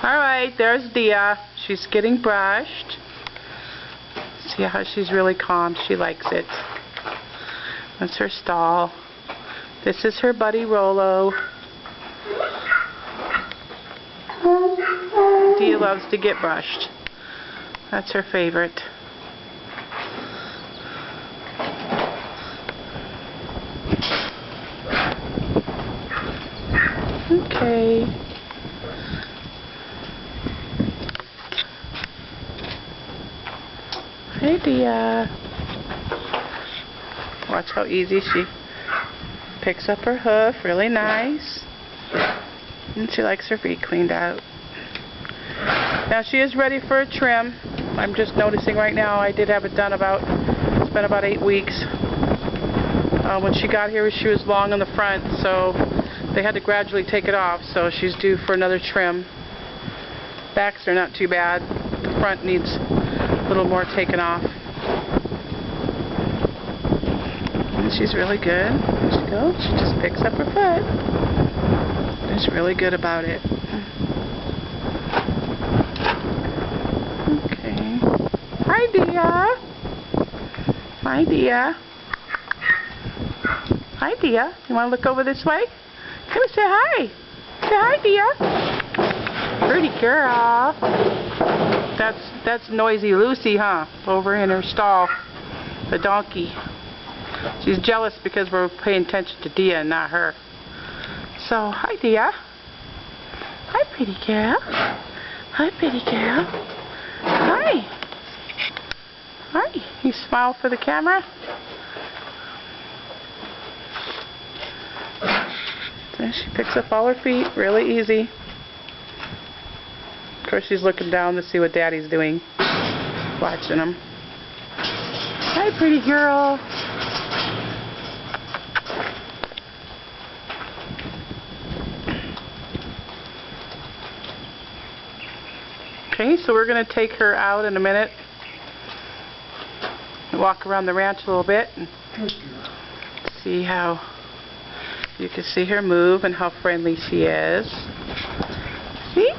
Alright, there's Dia. She's getting brushed. See how she's really calm. She likes it. That's her stall. This is her buddy Rolo. Dia loves to get brushed. That's her favorite. Okay. Hey, Dia. Watch how easy she picks up her hoof. Really nice. And she likes her feet cleaned out. Now she is ready for a trim. I'm just noticing right now I did have it done it's been about 8 weeks. When she got here she was long on the front, so they had to gradually take it off, so she's due for another trim. Backs are not too bad. The front needs a little more taken off. And she's really good. There she goes. She just picks up her foot. She's really good about it. Okay. Hi, Dia. Hi, Dia. Hi, Dia. You want to look over this way? Come and say hi. Say hi, Dia. Pretty girl. That's Noisy Lucy, huh? Over in her stall. The donkey. She's jealous because we're paying attention to Dia and not her. So, hi, Dia. Hi, pretty girl. Hi, pretty girl. Hi. Hi. You smile for the camera? So she picks up all her feet really easy. Of course, she's looking down to see what Daddy's doing. Watching him. Hi, pretty girl. Okay, so we're going to take her out in a minute. Walk around the ranch a little bit and see how you can see her move and how friendly she is. See?